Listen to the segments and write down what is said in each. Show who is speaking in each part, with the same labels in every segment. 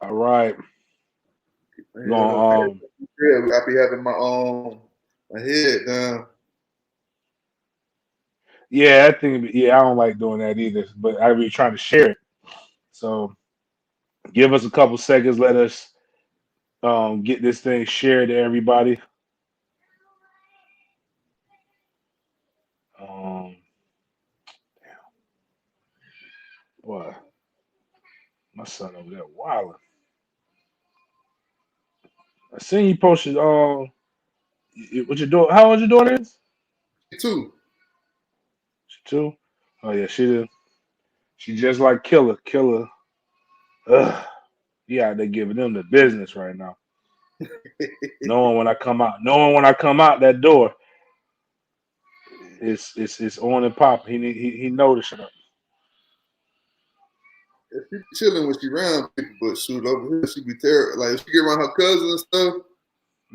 Speaker 1: All right.
Speaker 2: Man,
Speaker 1: Going
Speaker 2: yeah, I be having my head down.
Speaker 1: yeah, I think yeah, I don't like doing that either, but I be trying to share it. So give us a couple seconds, let us get this thing shared to everybody. Um boy, my son over there wilding. I seen you posted what you doing how old your daughter is?
Speaker 2: Me too.
Speaker 1: She two? Oh yeah, she just like Killer. Killer. Ugh. Yeah, they giving them the business right now. Knowing when I come out that door, it's on and pop. He noticed it.
Speaker 2: Yeah, she be chilling when she around people, but shoot over here, she be terrible. Like if she get around her cousins and stuff,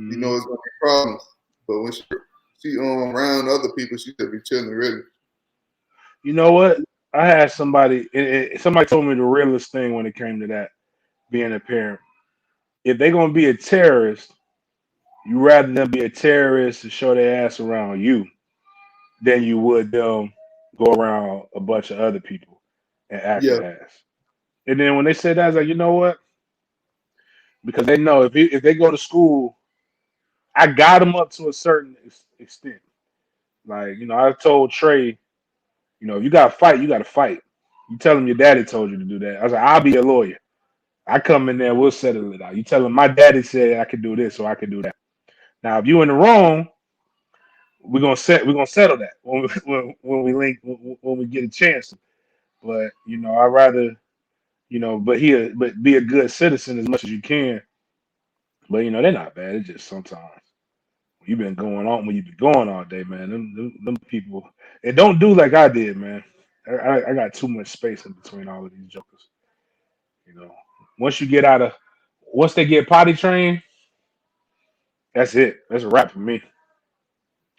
Speaker 2: you
Speaker 1: Hmm.
Speaker 2: know it's gonna be problems. But when she around other people, she should be chilling really.
Speaker 1: You know what? I had somebody told me the realest thing when it came to that being a parent. If they're gonna be a terrorist, you rather them be a terrorist and show their ass around you than you would them go around a bunch of other people and act
Speaker 2: Yeah,
Speaker 1: an ass. And then when they said that, I was like, you know what? Because they know if they go to school, I got them up to a certain extent. Like I told Trey, if you got to fight, you got to fight. You tell him your daddy told you to do that. I was like, I'll be a lawyer. I come in there, we'll settle it out. You tell him my daddy said I could do this, so I could do that. Now, if you in the wrong, we're gonna settle that when we, when we link when we get a chance. But I'd rather but be a good citizen as much as you can. But they're not bad. It's just sometimes you've been going on when you've been going all day, man. Them people, and don't do like I did, man. I got too much space in between all of these jokers. You know, once you get out of once they get potty trained, that's it. That's a wrap for me.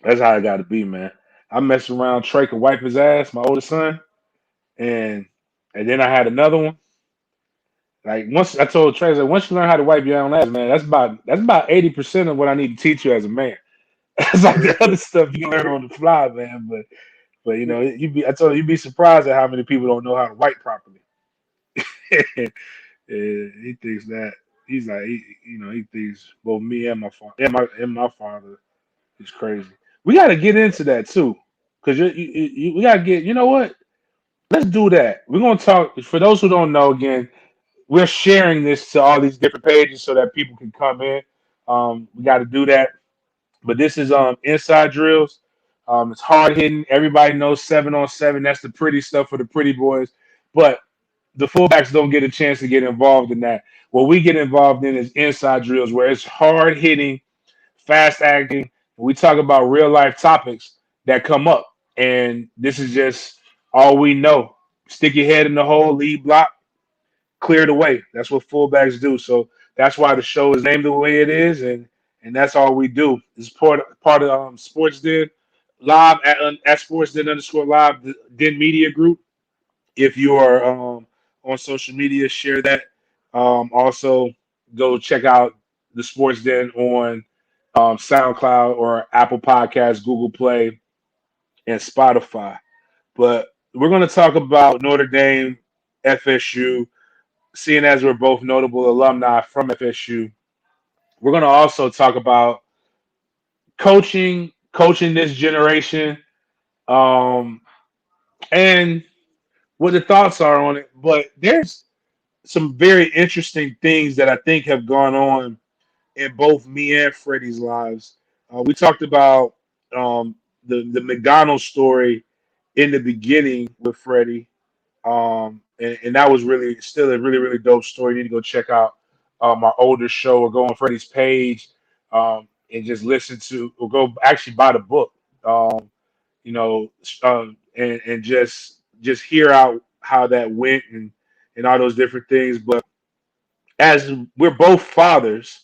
Speaker 1: That's how I got to be, man. I messed around. Trey could wipe his ass, my oldest son, and then I had another one. Like once I told Trey, I said, once you learn how to wipe your own ass, man, that's about 80% of what I need to teach you as a man. It's like the other stuff you can learn on the fly, man. But I told you, you'd be surprised at how many people don't know how to wipe properly. And he thinks that he's like he thinks both me and my father and my father is crazy. We got to get into that too, because we got to get. You know what? Let's do that. We're gonna talk. For those who don't know, again, we're sharing this to all these different pages so that people can come in. We got to do that. But this is inside drills. It's hard hitting. Everybody knows 7-on-7. That's the pretty stuff for the pretty boys. But the fullbacks don't get a chance to get involved in that. What we get involved in is inside drills where it's hard hitting, fast acting. We talk about real life topics that come up. And this is just all we know. Stick your head in the hole, lead block, clear the way. That's what fullbacks do. So that's why the show is named the way it is, and that's all we do. It's part of Sports Den live at Sports Den underscore live the Den Media Group. If you are on social media, share that. Also, go check out the Sports Den on SoundCloud or Apple Podcasts, Google Play, and Spotify. But we're going to talk about Notre Dame, FSU, seeing as we're both notable alumni from FSU. We're going to also talk about coaching this generation, um, and what the thoughts are on it. But there's some very interesting things that I think have gone on in both me and Freddie's lives. We talked about the McDonald's story in the beginning with Freddie, and that was really still a really really dope story. You need to go check out my older show or go on Freddie's page and just listen to or go actually buy the book. You know, and just hear out how that went and all those different things. But as we're both fathers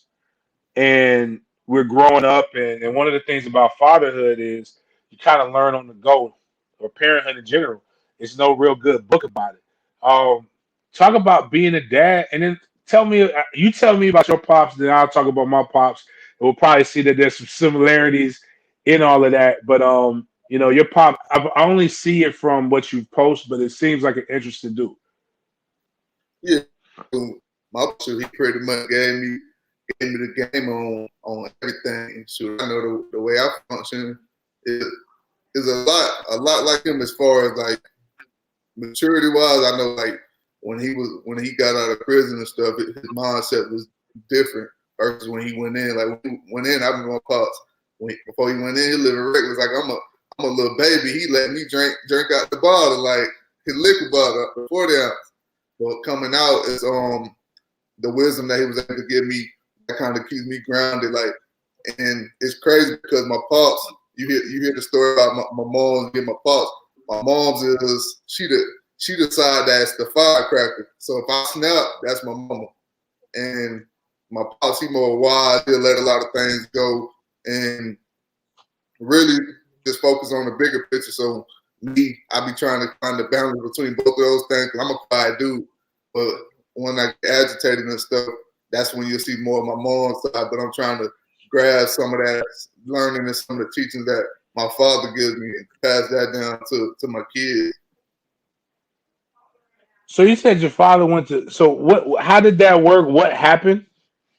Speaker 1: and we're growing up, and one of the things about fatherhood is you kind of learn on the go, or parenthood in general. There's no real good book about it. Um, talk about being a dad, and then You tell me about your pops, then I'll talk about my pops. We'll probably see that there's some similarities in all of that. But your pop, I only see it from what you post, but it seems like an interesting dude.
Speaker 2: Yeah, my he pretty much gave me the game on everything. So I know the way I function is a lot like him as far as like maturity wise. I know like when he got out of prison and stuff, his mindset was different versus when he went in. Like when he went in, I remember my pops before he went in, he living reckless. Like I'm a little baby. He let me drink out the bottle, like his liquor bottle, the 40 ounce. But coming out is the wisdom that he was able to give me that kind of keeps me grounded. Like, and it's crazy because my pops, you hear the story about my mom's and my pops. My mom's is she the side that's the firecracker. So if I snap, that's my mama. And my pops, he more wise. He'll let a lot of things go and really just focus on the bigger picture. So me, I be trying to find the balance between both of those things. Cause I'm a quiet dude, but when I get agitated and stuff, that's when you'll see more of my mom's side. But I'm trying to grab some of that learning and some of the teachings that my father gives me and pass that down to my kids.
Speaker 1: So you said your father went to. So what? How did that work? What happened?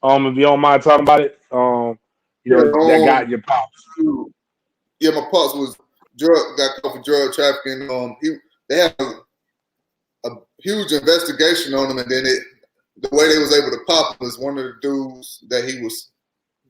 Speaker 1: If you don't mind talking about it,
Speaker 2: Yeah,
Speaker 1: that got your pops.
Speaker 2: yeah, my pops got caught for drug trafficking. They had a huge investigation on him, and then the way they was able to pop him was one of the dudes that he was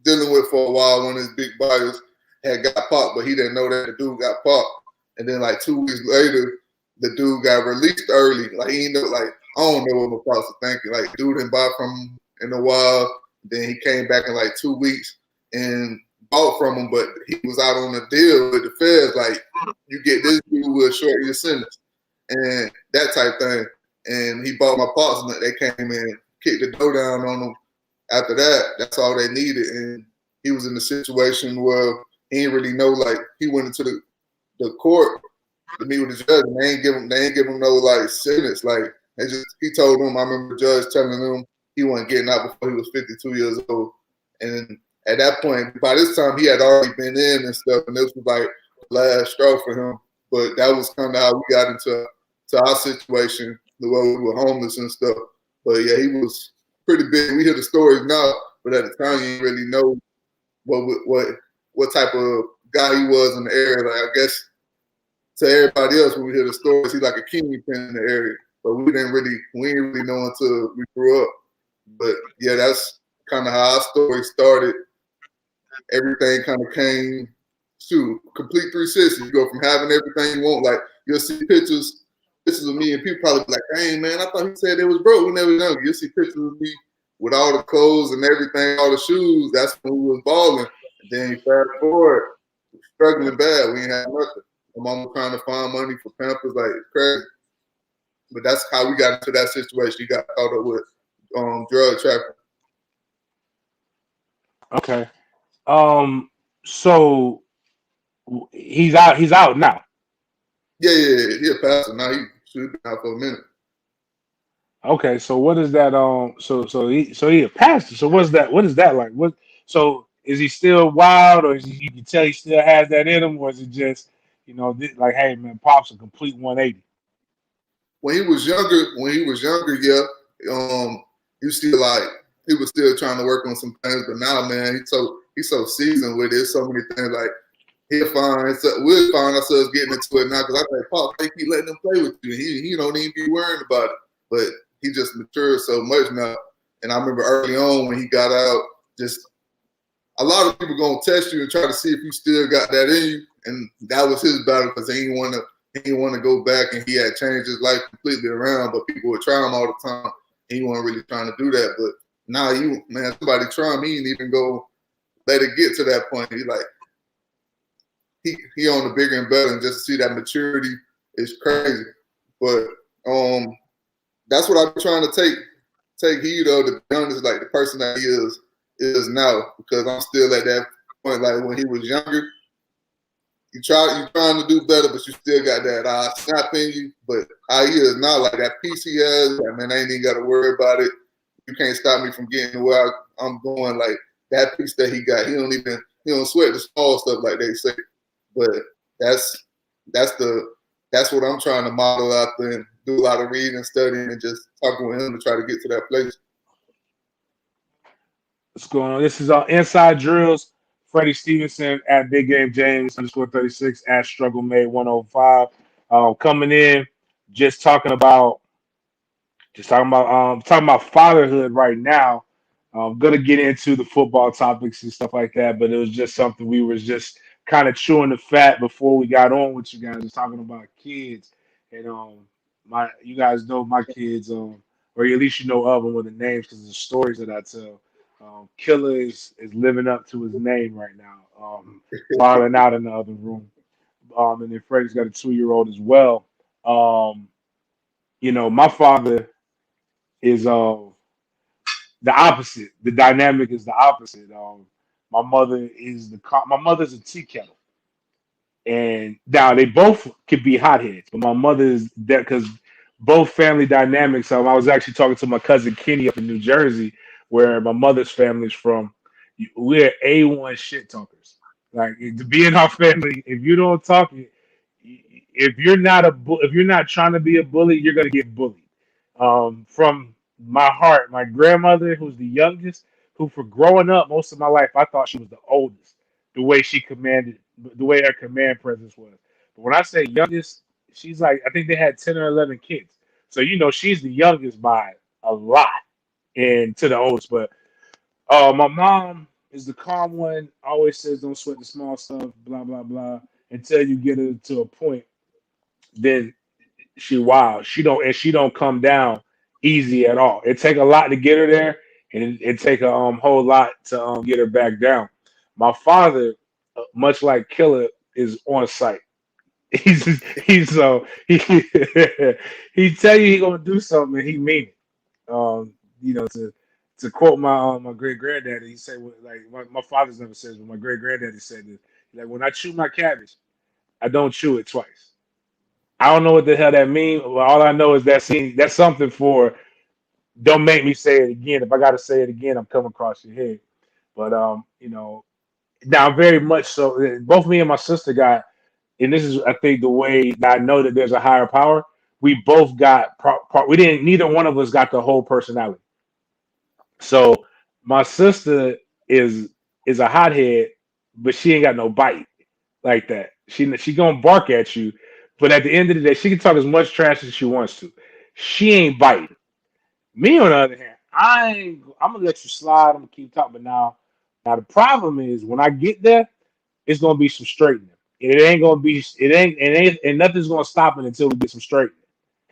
Speaker 2: dealing with for a while. One of his big bodies had got popped, but he didn't know that the dude got popped. And then like 2 weeks later, the dude got released early. Like he know, like I don't know what my pops was thinking. Like dude didn't buy from him in a while. Then he came back in like 2 weeks and bought from him, but he was out on a deal with the feds. Like you get this dude, we'll shorten your sentence and that type thing. And he bought my pops, and they came in, kicked the door down on him. After that, that's all they needed. And he was in a situation where he didn't really know. Like he went into the court to meet with the judge, and they ain't give him no like sentence. Like he told him. I remember the judge telling him he wasn't getting out before he was 52 years old. And at that point, by this time, he had already been in and stuff, and this was like the last straw for him. But that was kind of how we got into our situation, the way we were homeless and stuff. But yeah, he was pretty big. We hear the stories now, but at the time, you didn't really know what type of guy he was in the area. Like I guess to everybody else, when we hear the stories, he's like a kingpin in the area. But we didn't really know until we grew up. But yeah, that's kind of how our story started. Everything kind of came to complete 360. You go from having everything you want, like you'll see pictures of me, and people probably be like, "Hey man, I thought he said it was broke." We never know. You'll see pictures of me with all the clothes and everything, all the shoes. That's when we was balling. And then you fast forward, struggling bad. We ain't had nothing. My mom was trying to find money for Pampers, like crazy. But that's how we got into that situation. He got caught up with drug trafficking.
Speaker 1: Okay. So he's out. He's out now.
Speaker 2: Yeah. He a pastor now. He should be out for a minute.
Speaker 1: Okay. So what is that? So he a pastor. So what's that? What is that like? What? So is he still wild, or you can tell he still has that in him, or is it just like, hey man, pops a complete 180?
Speaker 2: When he was younger, yeah, he was still like he was still trying to work on some things. But now, man, he's so seasoned with it. So many things like we'll find ourselves getting into it now because I think Pop, they keep letting him play with you. He don't even be worrying about it. But he just matured so much now. And I remember early on when he got out, just a lot of people gonna test you and try to see if you still got that in you. And that was his battle because he didn't want to go back, and he had changed his life completely around. But people would try him all the time. He wasn't really trying to do that. But now somebody try him, he didn't even go let it get to that point. He like he on the bigger and better, and just to see that maturity is crazy. But that's what I'm trying to take heed of, to be honest, like the person that he is now, because I'm still at that point. Like when he was younger, you trying to do better, but you still got that snap in you. But how he is now, like that peace he has, like, man, I ain't even got to worry about it. you can't stop me from getting to where I'm going. Like that piece that he got, he don't sweat the small stuff like they say. But that's what I'm trying to model out there and do a lot of reading and studying and just talking with him to try to get to that place.
Speaker 1: What's going on? This is Inside Drills. Freddie Stevenson at Big Game James _36 at Struggle Made 105. Coming in, just talking about fatherhood right now. I'm gonna get into the football topics and stuff like that, but it was just something we was just kind of chewing the fat before we got on with you guys. Just talking about kids, and you guys know my kids, or at least you know of them with the names because of the stories that I tell. Killer is living up to his name right now. Falling out in the other room. And then Freddie's got a 2-year-old as well. My father is the opposite. The dynamic is the opposite. My mother's a tea kettle, and now they both could be hotheads, but my mother is that because both family dynamics. I was actually talking to my cousin Kenny up in New Jersey, where my mother's family's from. We're A1 shit talkers. Like to be in our family, if you don't talk, if you're not trying to be a bully, you're gonna get bullied. From my heart, my grandmother, who's the youngest, who for growing up most of my life, I thought she was the oldest. The way she commanded, the way her command presence was. But when I say youngest, she's like I think they had 10 or 11 kids. So she's the youngest by a lot, and to the oldest. But my mom is the calm one. Always says don't sweat the small stuff. Blah blah blah. Until you get her to a point, then she wild. She don't come down easy at all. It take a lot to get her there, and it take a whole lot to get her back down. My father, much like Killer, is on site. He he tell you he gonna do something and he mean it. To quote my great granddaddy, he said like my father's never says, but my great granddaddy said this. Like when I chew my cabbage, I don't chew it twice. I don't know what the hell that means. Well, all I know is that's something for don't make me say it again. If I gotta say it again, I'm coming across your head. But now very much so. Both me and my sister got, and this is I think the way that I know that there's a higher power. We both got we didn't. Neither one of us got the whole personality. So my sister is a hothead, but she ain't got no bite like that. She gonna bark at you, but at the end of the day, she can talk as much trash as she wants to. She ain't biting. Me on the other hand, I'm gonna let you slide. I'm gonna keep talking. But now the problem is when I get there, it's gonna be some straightening. It ain't gonna be. And nothing's gonna stop it until we get some straightening.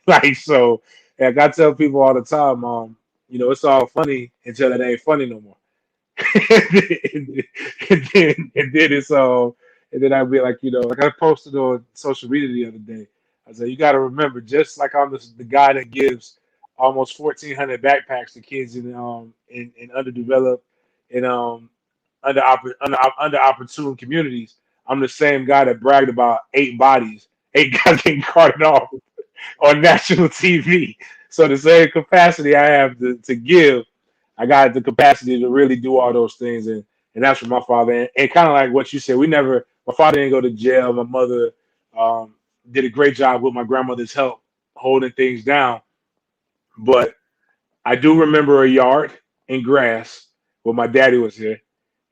Speaker 1: Like so, like I tell people all the time, it's all funny until it ain't funny no more. And then it's all, and then I'd be like, like I posted on social media the other day. I said, you got to remember, just like I'm the guy that gives almost 1,400 backpacks to kids in underdeveloped and under opportune communities. I'm the same guy that bragged about 8 bodies, 8 guys getting carted off on national TV. So the same capacity I have to give, I got the capacity to really do all those things, and that's for my father. And kind of like what you said, my father didn't go to jail. My mother did a great job with my grandmother's help holding things down. But I do remember a yard and grass when my daddy was here,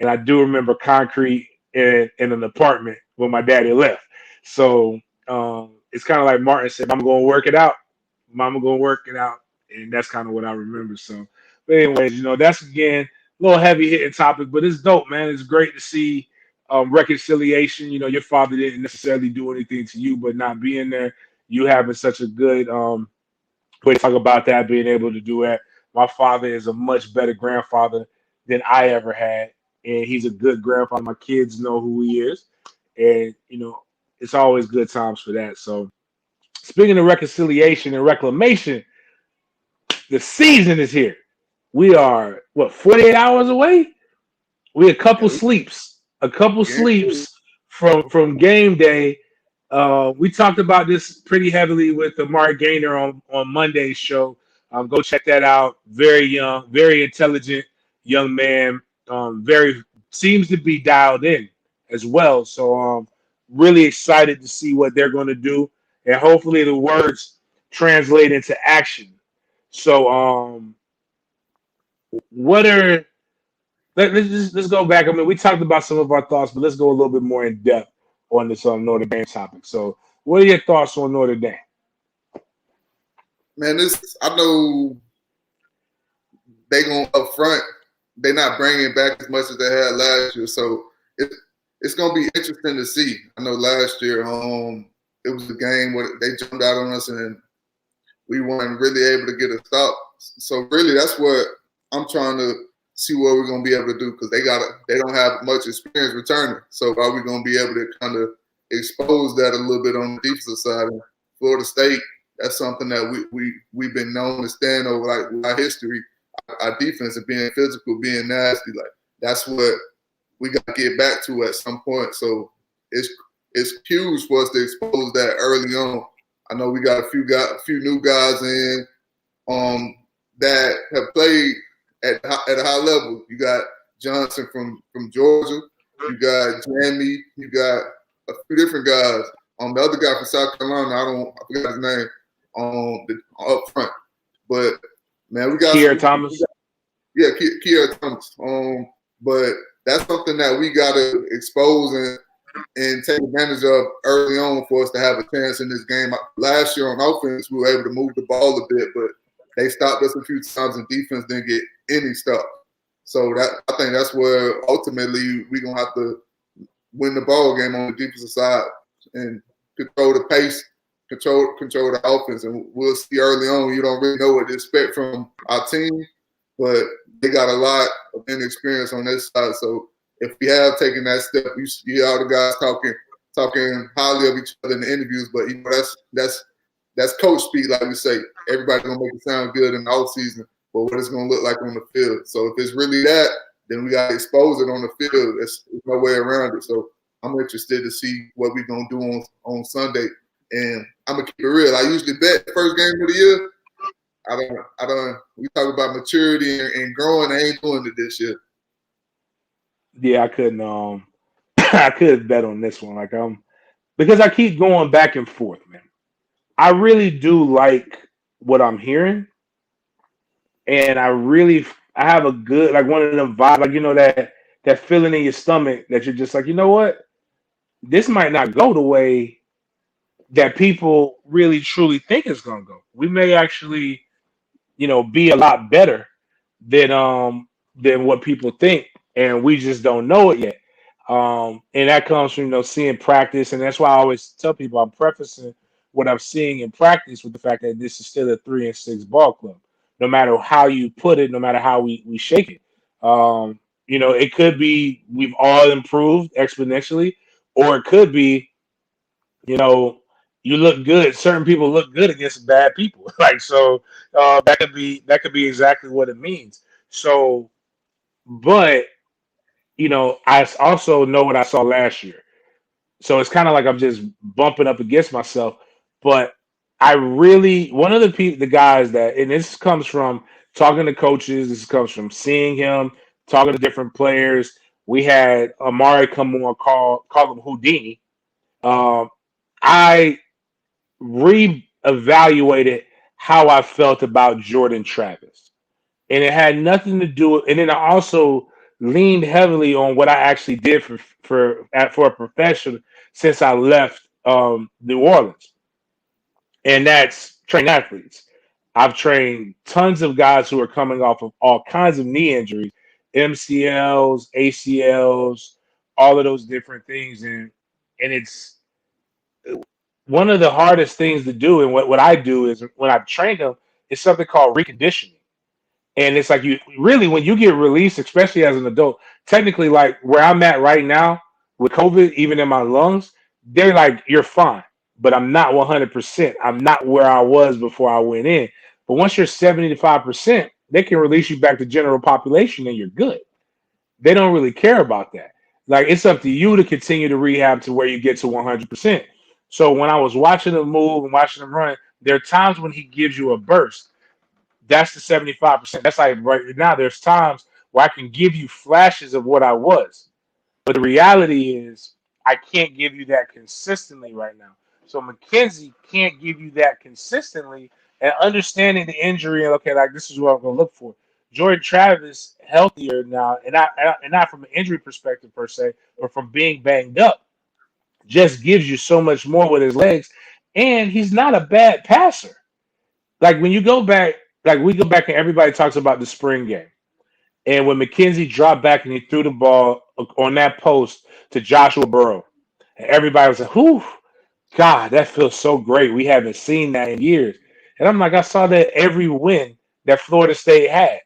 Speaker 1: and I do remember concrete in an apartment when my daddy left. So it's kind of like Martin said, "I'm going to work it out. Mama gonna work it out," and that's kind of what I remember. So, but anyways, that's again a little heavy hitting topic, but it's dope, man. It's great to see reconciliation. Your father didn't necessarily do anything to you, but not being there, you having such a good way to talk about that, being able to do that. My father is a much better grandfather than I ever had, and he's a good grandfather. My kids know who he is, and it's always good times for that. So. Speaking of reconciliation and reclamation, the season is here. We are 48 hours away. We a couple sleeps from game day. We talked about this pretty heavily with the Mark Gainer on Monday's show Go check that out. Very young, very intelligent young man. Very seems to be dialed in as well. So really excited to see what they're going to do, and hopefully the words translate into action. So what are let's go back. I mean, we talked about some of our thoughts, but let's go a little bit more in depth on this Notre Dame topic. So, what are your thoughts on Notre Dame?
Speaker 2: Man, this I know they going up front. They're not bringing back as much as they had last year, so it's gonna be interesting to see. I know last year, it was a game where they jumped out on us and we weren't really able to get a stop. So really, that's what I'm trying to see what we're gonna be able to do because they don't have much experience returning. So are we gonna be able to kind of expose that a little bit on the defensive side? And Florida State, that's something that we've been known to stand over like our history. Our defense and being physical, being nasty, like that's what we got to get back to at some point. So it's huge for us to expose that early on. I know we got a few new guys in that have played at a high level. You got Johnson from Georgia, you got Jamie, you got a few different guys. The other guy from South Carolina, I forgot his name, up front, but. Man, we got
Speaker 1: Kier Thomas.
Speaker 2: Kier Thomas. But that's something that we got to expose and take advantage of early on for us to have a chance in this game. Last year on offense, we were able to move the ball a bit, but they stopped us a few times and defense didn't get any stop. So I think that's where ultimately we're going to have to win the ball game on the defensive side and control the pace. Control the offense, and we'll see early on. You don't really know what to expect from our team, but they got a lot of inexperience on this side. So if we have taken that step, you see all the guys talking highly of each other in the interviews. But you know that's coach speak, like we say. Everybody's gonna make it sound good in the off season, but what it's gonna look like on the field. So if it's really that, then we gotta expose it on the field. There's no way around it. So I'm interested to see what we're gonna do on Sunday. And I'm gonna keep it real. I usually bet the first game of the year. I don't. We talk about maturity and growing. I ain't doing it this year.
Speaker 1: Yeah, I couldn't. I could bet on this one. Like because I keep going back and forth, man. I really do like what I'm hearing, and I have a good like one of them vibes, like that feeling in your stomach that you're just like, you know what, this might not go the way that people really truly think it's gonna go. We may actually, be a lot better than what people think, and we just don't know it yet. And that comes from seeing practice, and that's why I always tell people I'm prefacing what I'm seeing in practice with the fact that this is still a 3-6 ball club. No matter how you put it, no matter how we shake it, it could be we've all improved exponentially, or it could be, you look good. Certain people look good against bad people. Like so, that could be exactly what it means. So, but I also know what I saw last year. So it's kind of like I'm just bumping up against myself. But I really one of the guys that, and this comes from talking to coaches. This comes from seeing him talking to different players. We had Amari come on call him Houdini. Um, I reevaluated how I felt about Jordan Travis. And it had nothing to do with, and then I also leaned heavily on what I actually did for a profession since I left New Orleans. And that's train athletes. I've trained tons of guys who are coming off of all kinds of knee injuries, MCLs, ACLs, all of those different things. And it's one of the hardest things to do, and what I do is when I train them, it's something called reconditioning. And it's like you really, when you get released, especially as an adult, technically, like where I'm at right now with COVID, even in my lungs, they're like, you're fine, but I'm not 100%. I'm not where I was before I went in. But once you're 75%, they can release you back to general population and you're good. They don't really care about that. Like it's up to you to continue to rehab to where you get to 100%. So when I was watching him move and watching him run, there are times when he gives you a burst That's the 75%. That's like right now. There's times where I can give you flashes of what I was, but the reality is I can't give you that consistently right now. So McKenzie can't give you that consistently, and understanding the injury and okay, like this is what I'm gonna look for. Jordan Travis healthier now, and not from an injury perspective per se, but from being banged up, just gives you so much more with his legs, and he's not a bad passer. Like when you go back, like we go back and everybody talks about the spring game. And when McKenzie dropped back and he threw the ball on that post to Joshua Burrow, and everybody was like, whew, God, that feels so great. We haven't seen that in years. And I'm like, I saw that every win that Florida State had.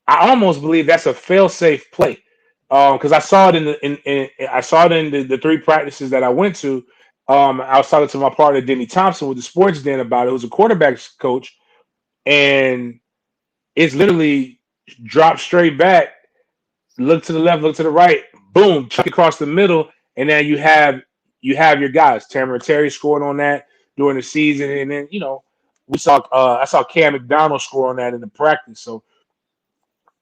Speaker 1: I almost believe that's a fail-safe play. Because I saw it I saw it in the three practices that I went to. I was talking to my partner Denny Thompson with the Sports Den about it. It was a quarterbacks coach, and it's literally drop straight back, look to the left, look to the right, boom, chuck across the middle, and then you have your guys. Tamara Terry scored on that during the season, and then we saw I saw Cam McDonald score on that in the practice. So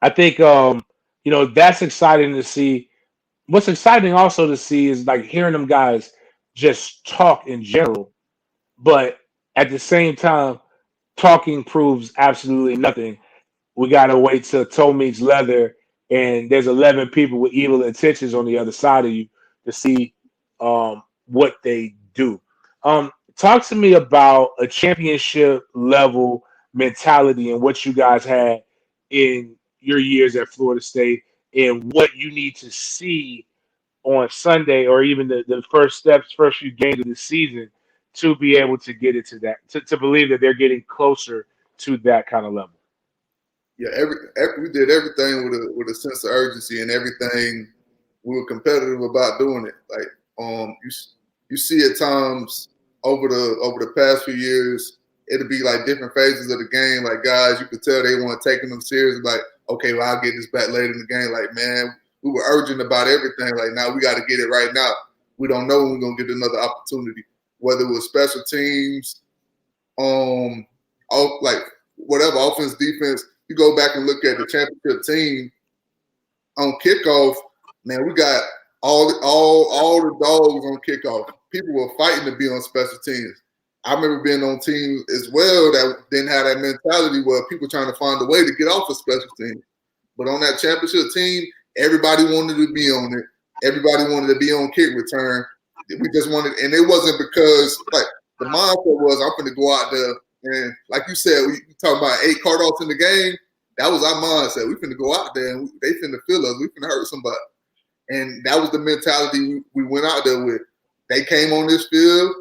Speaker 1: I think that's exciting to see. What's exciting also to see is like hearing them guys just talk in general, but at the same time, talking proves absolutely nothing. We gotta wait till toe meets leather, and there's 11 people with evil intentions on the other side of you to see what they do. Talk to me about a championship level mentality and what you guys had in your years at Florida State, and what you need to see on Sunday or even the first steps, first few games of the season to be able to get it to that, to believe that they're getting closer to that kind of level.
Speaker 2: Yeah, we did everything with a sense of urgency and everything. We were competitive about doing it. Like you see at times over the past few years, it'll be like different phases of the game. Like guys, you could tell they weren't taking them serious. Like, okay, well I'll get this back later in the game. Like man, we were urgent about everything. Like now we got to get it right now. We don't know when we're gonna get another opportunity. Whether it was special teams, like whatever offense, defense. You go back and look at the championship team on kickoff. Man, we got all the dogs on kickoff. People were fighting to be on special teams. I remember being on teams as well that didn't have that mentality where people trying to find a way to get off of special teams. But on that championship team, everybody wanted to be on it. Everybody wanted to be on kick return. We just wanted, and it wasn't because like the mindset was I'm going to go out there and like you said, we talking about 8 cardouts in the game. That was our mindset. We finna go out there and they finna feel us. We finna hurt somebody. And that was the mentality we went out there with. They came on this field.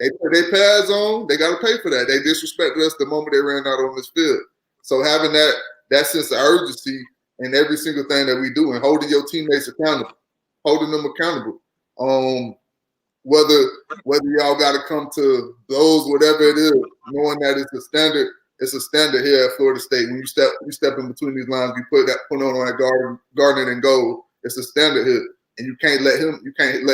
Speaker 2: They put their pads on. They got to pay for that. They disrespected us the moment they ran out on this field. So having that sense of urgency in every single thing that we do and holding your teammates accountable, holding them accountable. Whether y'all got to come to blows, whatever it is, knowing that it's a standard. It's a standard here at Florida State. When you step in between these lines, you put on that guarding and goal. It's a standard here, and you can't let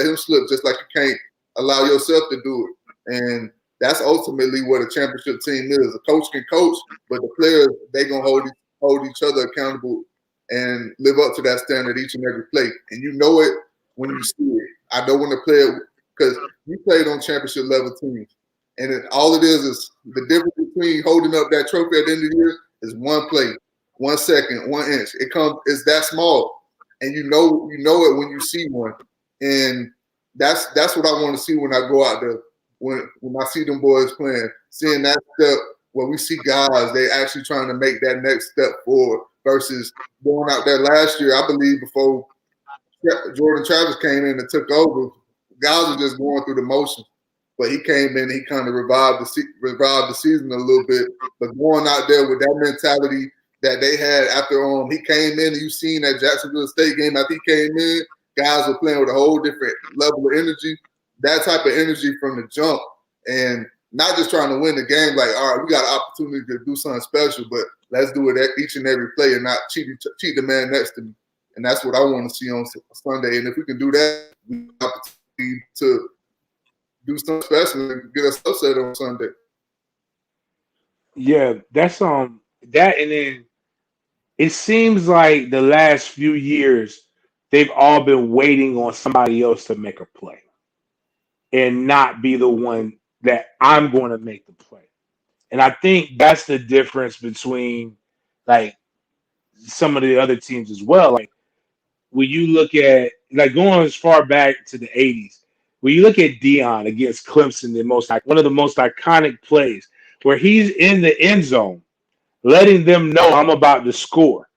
Speaker 2: him slip. Just like you can't allow yourself to do it. And that's ultimately what a championship team is. A coach can coach, but the players they gonna hold each other accountable and live up to that standard each and every play. And you know it when you see it. I know when the player because you played on championship level teams. And all it is the difference between holding up that trophy at the end of the year is one play, 1 second, 1 inch. It's that small. And you know it when you see one. And that's what I want to see when I go out there, when I see them boys playing, seeing that step where we see guys, they actually trying to make that next step forward versus going out there last year, I believe before Jordan Travis came in and took over, guys were just going through the motions. But he came in and he kind of revived the season a little bit. But going out there with that mentality that they had after he came in, and you seen that Jacksonville State game after he came in, guys were playing with a whole different level of energy. That type of energy from the jump, and not just trying to win the game. Like, all right, we got an opportunity to do something special, but let's do it each and every play and not cheat the man next to me. And that's what I want to see on Sunday. And if we can do that, we have an opportunity to do something special and get us upset on Sunday.
Speaker 1: Yeah, that's that, and then it seems like the last few years they've all been waiting on somebody else to make a play and not be the one that I'm going to make the play. And I think that's the difference between like some of the other teams as well. Like when you look at like going as far back to the '80s, when you look at Dion against Clemson, the most like one of the most iconic plays where he's in the end zone, letting them know I'm about to score.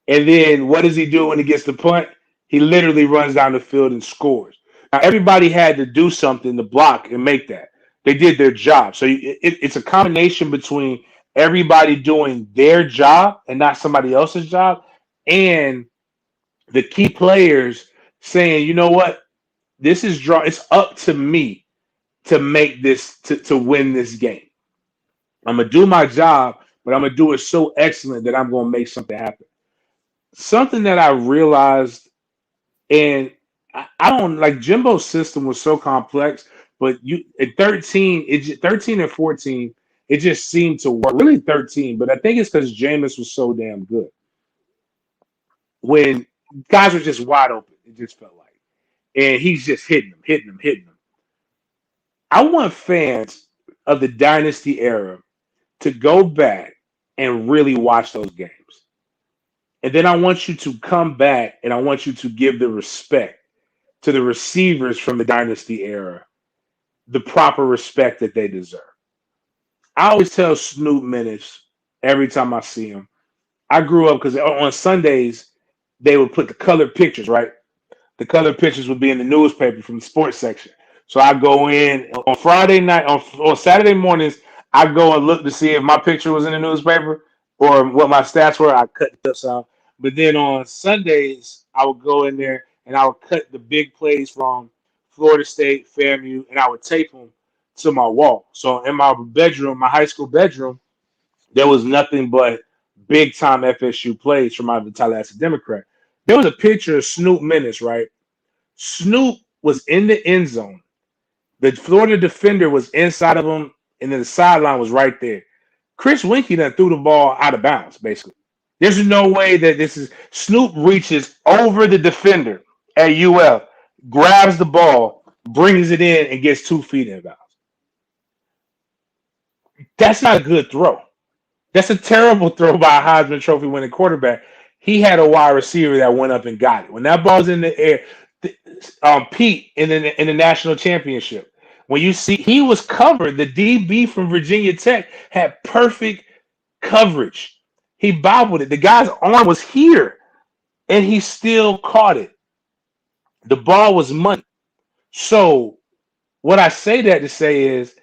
Speaker 1: And then what does he do when he gets the punt? He literally runs down the field and scores. Now everybody had to do something to block and make that. They did their job. So it's a combination between everybody doing their job and not somebody else's job, and the key players saying, you know what, this is draw. It's up to me to make this to win this game. I'm gonna do my job, but I'm gonna do it so excellent that I'm gonna make something happen. Something that I realized, and I don't like Jimbo's system was so complex, but you at 13, 13 and 14, it just seemed to work. Really 13, but I think it's because Jameis was so damn good. When guys were just wide open, it just felt like. And he's just hitting them, hitting them, hitting them. I want fans of the dynasty era to go back and really watch those games. And then I want you to come back and I want you to give the respect to the receivers from the dynasty era, the proper respect that they deserve. I always tell Snoop Menace every time I see him. I grew up because on Sundays they would put the colored pictures, right? The color pictures would be in the newspaper from the sports section. So I go in on Friday night, on Saturday mornings, I go and look to see if my picture was in the newspaper or what my stats were. I cut the clips out. But then on Sundays, I would go in there and I would cut the big plays from Florida State, FAMU, and I would tape them to my wall. So in my bedroom, my high school bedroom, there was nothing but big time FSU plays from out of the Tallahassee Democrat. There was a picture of Snoop Menace, right? Snoop was in the end zone. The Florida defender was inside of him, and then the sideline was right there. Chris Winkie then threw the ball out of bounds, basically. There's no way that this is Snoop reaches over the defender at UF, grabs the ball, brings it in, and gets 2 feet in bounds. That's not a good throw. That's a terrible throw by a Heisman Trophy winning quarterback. He had a wide receiver that went up and got it. When that ball's in the air, Pete in the national championship, when you see he was covered, the DB from Virginia Tech had perfect coverage. He bobbled it. The guy's arm was here, and he still caught it. The ball was money. So what I say that to say is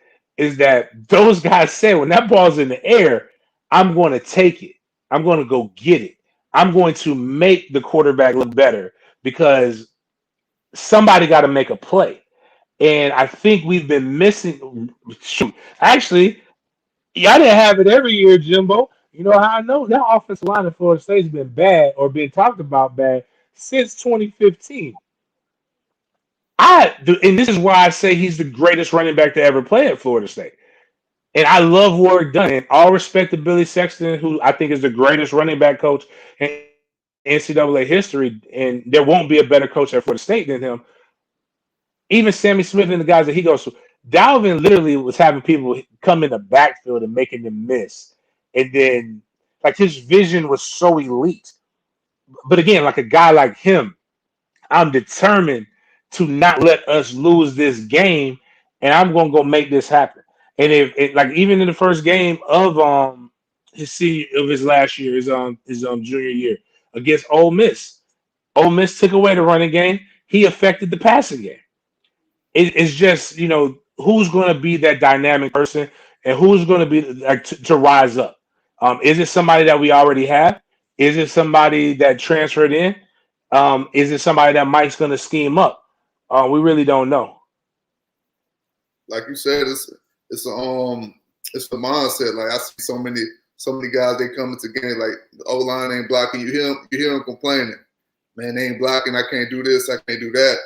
Speaker 1: that those guys said when that ball's in the air, I'm going to take it. I'm going to go get it. I'm going to make the quarterback look better because somebody got to make a play. And I think we've been missing. Shoot, actually, y'all didn't have it every year, Jimbo. You know how I know that offensive line in Florida State's been bad or been talked about bad since 2015. And this is why I say he's the greatest running back to ever play at Florida State. And I love Warwick Dunn. And all respect to Billy Sexton, who I think is the greatest running back coach in NCAA history. And there won't be a better coach at Florida State than him. Even Sammy Smith and the guys that he goes to. Dalvin literally was having people come in the backfield and making them miss. And then, like, his vision was so elite. But again, like a guy like him, I'm determined to not let us lose this game, and I'm gonna go make this happen. And if it, like even in the first game of his last year, his junior year against Ole Miss, Ole Miss took away the running game. He affected the passing game. It's just who's going to be that dynamic person and who's going to be like to rise up. Is it somebody that we already have? Is it somebody that transferred in? Is it somebody that Mike's going to scheme up? We really don't know.
Speaker 2: Like you said, it's the mindset. Like I see so many guys, they come into game like the O line ain't blocking. You hear them complaining, man, they ain't blocking. I can't do this. I can't do that.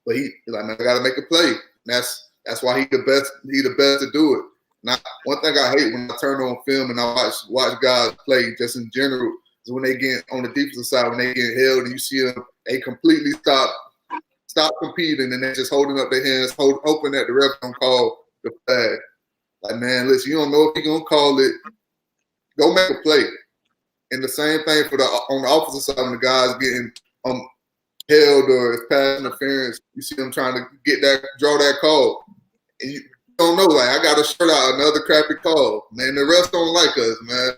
Speaker 2: But he's like, man, I got to make a play. And that's why he the best. He the best to do it. Now, one thing I hate when I turn on film and I watch guys play just in general is when they get on the defensive side, when they get held and you see them, they completely stop competing and they're just holding up their hands, hoping that the ref don't call the flag. Like, man, listen, you don't know if he's gonna call it. Go make a play. And the same thing for on the opposite side when the guys getting held or it's pass interference, you see them trying to draw that call. And you don't know, like, I got to shut out another crappy call. Man, the refs don't like us, man.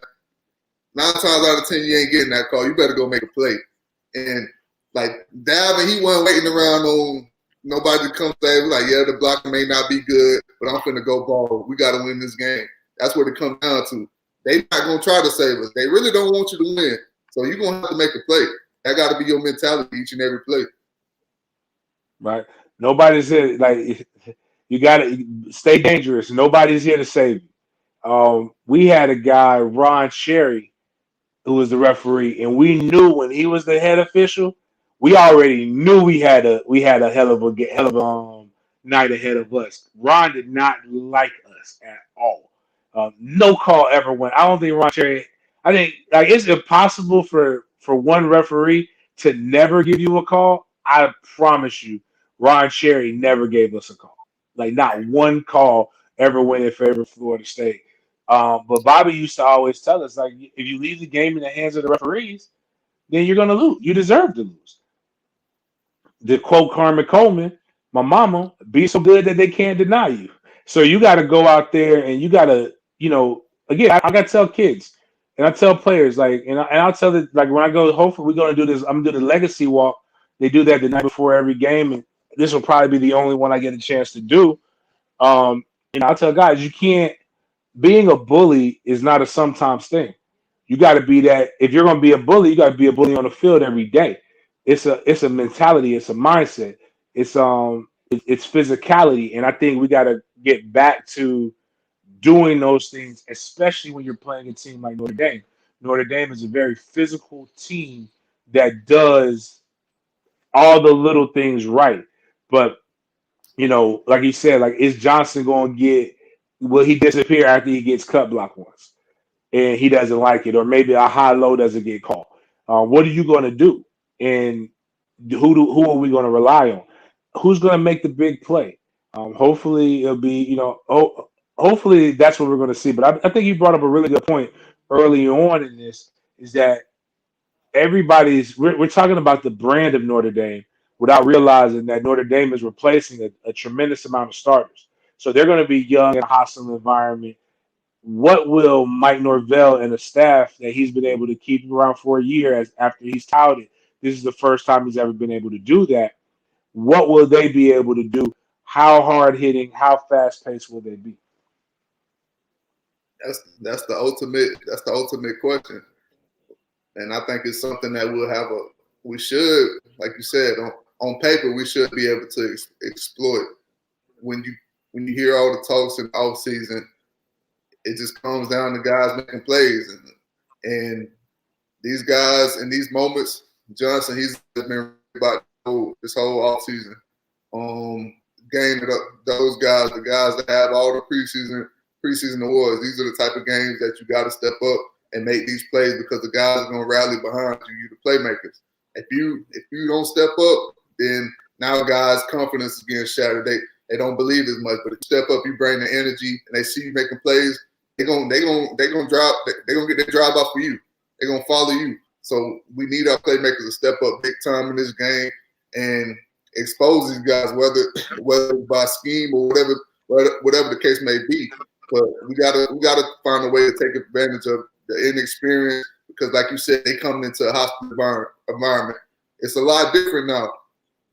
Speaker 2: 9 times out of 10, you ain't getting that call. You better go make a play. And, like, Davin, he wasn't waiting around on nobody to come say, like, yeah, the blocker may not be good, but I'm finna go ball. We got to win this game. That's what it comes down to. They not going to try to save us. They really don't want you to win. So you're going to have to make a play. That got to be your mentality each and every play.
Speaker 1: Right. Nobody's here. Like, you got to stay dangerous. Nobody's here to save you. We had a guy, Ron Sherry, who was the referee, and we knew when he was the head official, we already knew we had a hell of a night ahead of us. Ron did not like us at all. No call ever went. I don't think Ron Cherry. I think like it's impossible for one referee to never give you a call. I promise you, Ron Cherry never gave us a call. Like not one call ever went in favor of Florida State. But Bobby used to always tell us, like, if you leave the game in the hands of the referees, then you're going to lose. You deserve to lose. To quote Carmen Coleman, my mama, be so good that they can't deny you. So you got to go out there and you got to, again, I got to tell kids and I tell players, like, and I'll tell it, like, when I go, hopefully we're going to do this, I'm going to do the legacy walk. They do that the night before every game. And this will probably be the only one I get a chance to do. I'll tell guys, being a bully is not a sometimes thing. You got to be that. If you're going to be a bully, you got to be a bully on the field every day. It's a mentality. It's a mindset. It's physicality, and I think we got to get back to doing those things, especially when you're playing a team like Notre Dame. Notre Dame is a very physical team that does all the little things right. But like you said, like is Johnson going to will he disappear after he gets cut block once? And he doesn't like it, or maybe a high low doesn't get called. What are you going to do? And who are we going to rely on? Who's going to make the big play? Hopefully it'll be hopefully that's what we're going to see. But I think you brought up a really good point early on in this is that we're talking about the brand of Notre Dame without realizing that Notre Dame is replacing a tremendous amount of starters. So they're going to be young in a hostile environment. What will Mike Norvell and the staff that he's been able to keep around for a year after he's touted? This is the first time he's ever been able to do that. What will they be able to do? How hard hitting, how fast paced will they be?
Speaker 2: That's the ultimate question. And I think it's something that we should, like you said, on paper, we should be able to exploit. When you hear all the talks in the off season, it just comes down to guys making plays. And these guys in these moments, Johnson, he's been about this whole off season. Gaining up those guys, the guys that have all the preseason awards. These are the type of games that you got to step up and make these plays because the guys are going to rally behind you. You're the playmakers. If you don't step up, then now guys' confidence is getting shattered. They don't believe as much. But if you step up, you bring the energy, and they see you making plays. They're gonna get their drive off for you. They're gonna follow you. So we need our playmakers to step up big time in this game and expose these guys, whether by scheme or whatever the case may be. But we gotta find a way to take advantage of the inexperience because, like you said, they come into a hostile environment. It's a lot different now.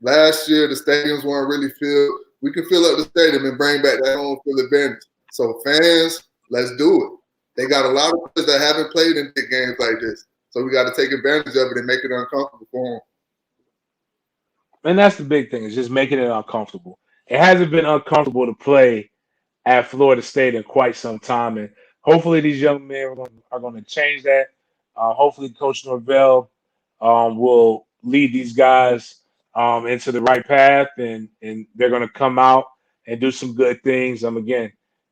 Speaker 2: Last year, the stadiums weren't really filled. We can fill up the stadium and bring back that home field advantage. So fans, let's do it. They got a lot of players that haven't played in big games like this. So we got to take advantage of it and make it uncomfortable for them.
Speaker 1: And that's the big thing, is just making it uncomfortable. It hasn't been uncomfortable to play at Florida State in quite some time. And hopefully these young men are going to change that. Hopefully Coach Norvell will lead these guys into the right path, and they're going to come out and do some good things. Again,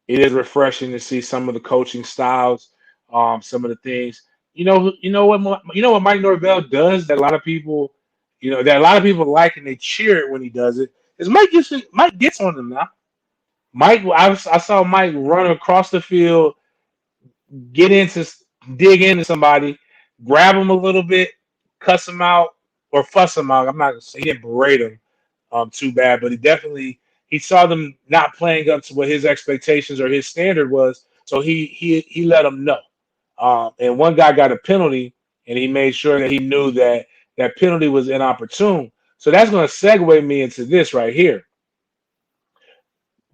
Speaker 1: It is refreshing to see some of the coaching styles, some of the things. You know what Mike Norvell does that a lot of people, that a lot of people like and they cheer it when he does it. Is Mike gets on them now. I saw Mike run across the field, get into dig into somebody, grab him a little bit, cuss him out or fuss him out. I'm not gonna say he didn't berate him too bad, but he saw them not playing up to what his expectations or his standard was, so he let them know. And one guy got a penalty, and he made sure that he knew that that penalty was inopportune. So that's going to segue me into this right here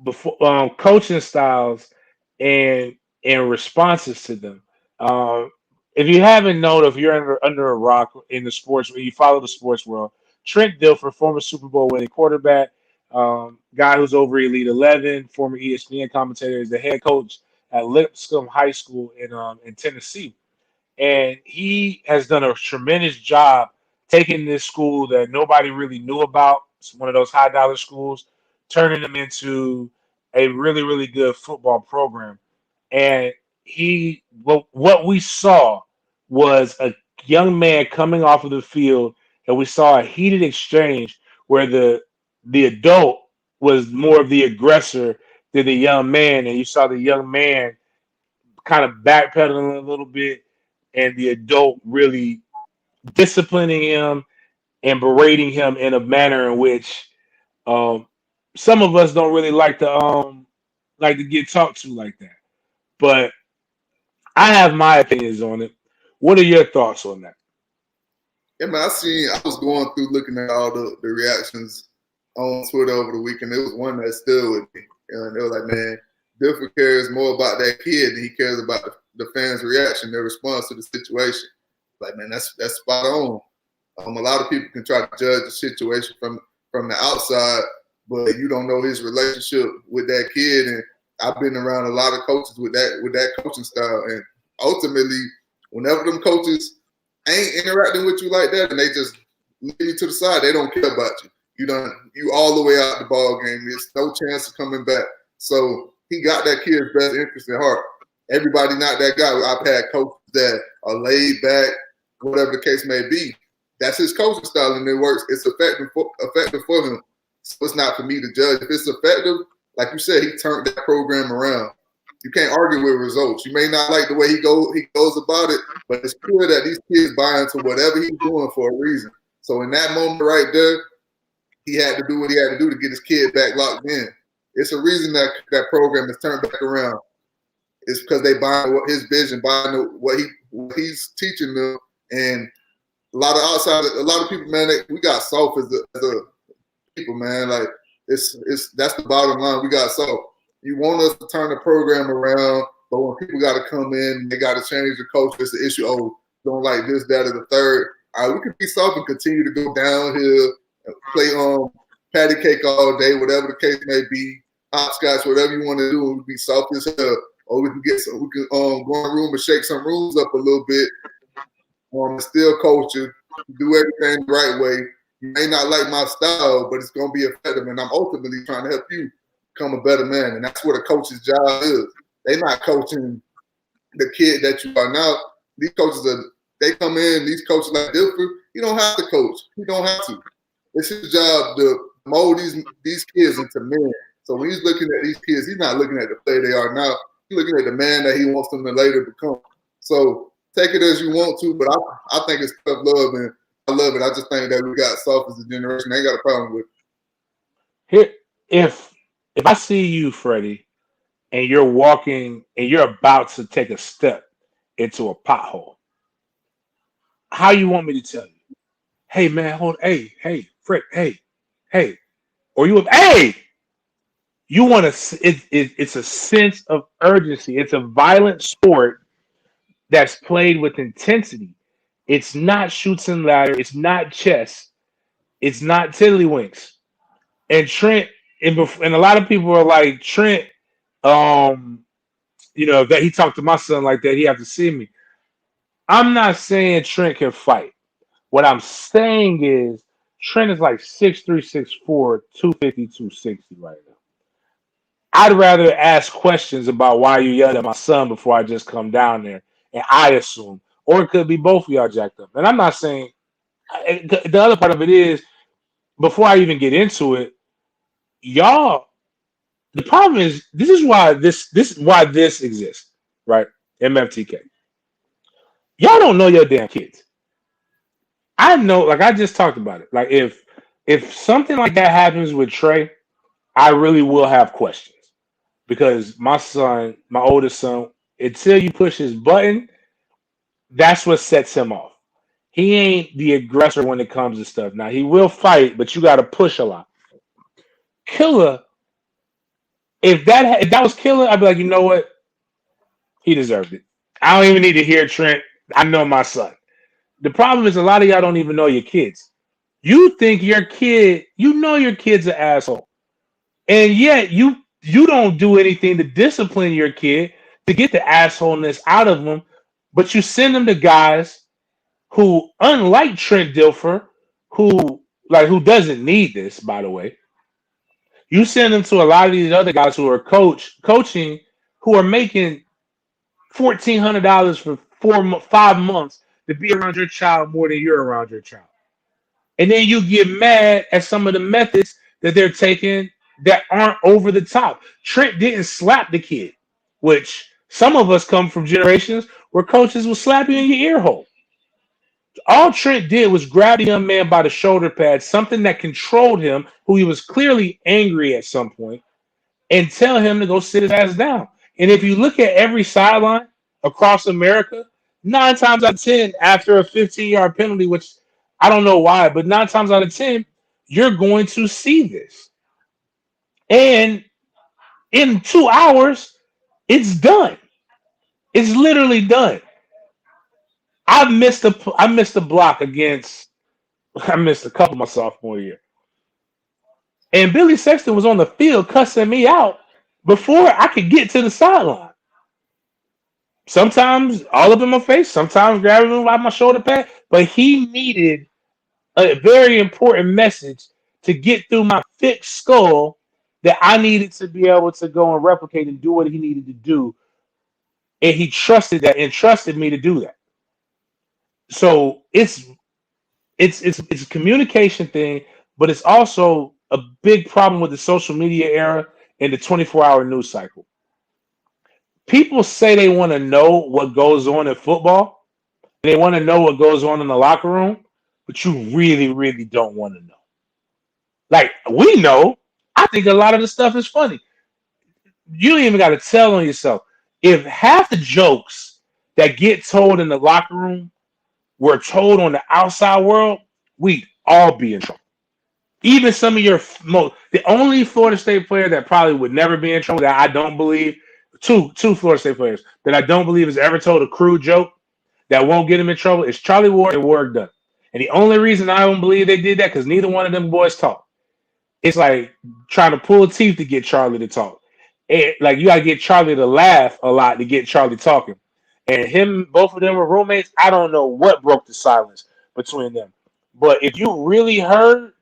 Speaker 1: before coaching styles and responses to them. Um, if you haven't known, if you're under a rock in the sports, you follow the sports world. Trent Dilfer, former Super Bowl winning quarterback, guy who's over Elite 11, former ESPN commentator, is the head coach at Lipscomb High School in Tennessee. And he has done a tremendous job taking this school that nobody really knew about. It's one of those high dollar schools, turning them into a really, really good football program. And what we saw was a young man coming off of the field, and we saw a heated exchange where the adult was more of the aggressor than the young man, and you saw the young man kind of backpedaling a little bit, and the adult really disciplining him and berating him in a manner in which um, some of us don't really like to get talked to like that. But I have my opinions on it. What are your thoughts on that?
Speaker 2: Yeah, man, I was going through looking at all the reactions on Twitter over the weekend. There was one that stood with me. And they were like, man, Difford cares more about that kid than he cares about the fans' reaction, their response to the situation. Like, man, that's spot on. A lot of people can try to judge the situation from the outside, but you don't know his relationship with that kid. And I've been around a lot of coaches with that coaching style. And ultimately, whenever them coaches ain't interacting with you like that and they just leave you to the side, they don't care about you. You all the way out the ball game. There's no chance of coming back. So he got that kid's best interest at heart. Everybody not that guy. I've had coaches that are laid back, whatever the case may be. That's his coaching style, and it works. It's effective for him. So it's not for me to judge. If it's effective, like you said, he turned that program around. You can't argue with results. You may not like the way he goes about it, but it's clear that these kids buy into whatever he's doing for a reason. So in that moment right there, he had to do what he had to do to get his kid back locked in. It's a reason that that program is turned back around. It's because they buy his vision, buying what he's teaching them, and a lot of people, man, we got soft as a people, man. Like it's that's the bottom line. We got soft. You want us to turn the program around, but when people got to come in, they got to change the coach. It's the issue. Oh, don't like this, that, or the third. All right, we can be soft and continue to go downhill, play patty cake all day, whatever the case may be, hopscotch, whatever you want to do. We can be soft as hell, or we can go in the room and shake some rules up a little bit. Still coach you, do everything the right way. You may not like my style, but it's going to be effective, and I'm ultimately trying to help you become a better man, and that's what a coach's job is. They're not coaching the kid that you are now. These coaches they come in, these coaches like Dilfer, you don't have to coach. You don't have to. It's his job to mold these kids into men. So when he's looking at these kids, he's not looking at the player they are now. He's looking at the man that he wants them to later become. So take it as you want to, but I think it's tough love, and I love it. I just think that we got soft as a generation. I ain't got a problem with it.
Speaker 1: Here, if I see you, Freddie, and you're walking and you're about to take a step into a pothole, how you want me to tell you? Hey man, hold. Hey, Fred. Hey, or hey. You want to? It's a sense of urgency. It's a violent sport that's played with intensity. It's not shoots and ladder. It's not chess. It's not tiddlywinks. And Trent, and a lot of people are like Trent. Um, that he talked to my son like that. He have to see me. I'm not saying Trent can fight. What I'm saying is Trent is like 6'3", 6'4", 250, 260 right now. I'd rather ask questions about why you yelled at my son before I just come down there, and I assume, or it could be both of y'all jacked up. And I'm not saying the other part of it is before I even get into it, y'all. The problem is this is why this is why this exists, right? MFTK. Y'all don't know your damn kids. I know, like I just talked about it. Like if something like that happens with Trey, I really will have questions because my son, my oldest son, until you push his button, that's what sets him off. He ain't the aggressor when it comes to stuff. Now he will fight, but you got to push a lot. Killer, if that was Killer, I'd be like, you know what? He deserved it. I don't even need to hear Trent. I know my son. The problem is a lot of y'all don't even know your kids. You think your kid, you know your kid's an asshole, and yet you don't do anything to discipline your kid to get the assholeness out of them, but you send them to guys who, unlike Trent Dilfer, who doesn't need this, by the way, you send them to a lot of these other guys who are coaching, who are making $1,400 for 5 months to be around your child more than you're around your child. And then you get mad at some of the methods that they're taking that aren't over the top. Trent didn't slap the kid, which some of us come from generations where coaches will slap you in your ear hole. All Trent did was grab the young man by the shoulder pad, something that controlled him, who he was clearly angry at some point, and tell him to go sit his ass down. And if you look at every sideline across America, 9 times out of 10, after a 15-yard penalty, which I don't know why, but 9 times out of 10, you're going to see this. And in 2 hours, it's done. It's literally done. I missed a block against I missed a couple my sophomore year. And Billy Sexton was on the field cussing me out before I could get to the sideline. Sometimes all up in my face, sometimes grabbing me by my shoulder pad, but he needed a very important message to get through my thick skull that I needed to be able to go and replicate and do what he needed to do. And he trusted that and trusted me to do that. So it's a communication thing, but it's also a big problem with the social media era and the 24-hour news cycle. People say they want to know what goes on in football, and they want to know what goes on in the locker room, but you really, really don't want to know. Like we know, I think a lot of the stuff is funny. You don't even got to tell on yourself. If half the jokes that get told in the locker room were told on the outside world, we'd all be in trouble. Even some of your most, the only Florida State player that probably would never be in trouble that I don't believe, two Florida State players that I don't believe has ever told a crude joke that won't get him in trouble is Charlie Ward and Warwick Dunn. And the only reason I don't believe they did that because neither one of them boys talk. It's like trying to pull teeth to get Charlie to talk. And like you gotta get Charlie to laugh a lot to get Charlie talking. And him, both of them were roommates. I don't know what broke the silence between them. But if you really heard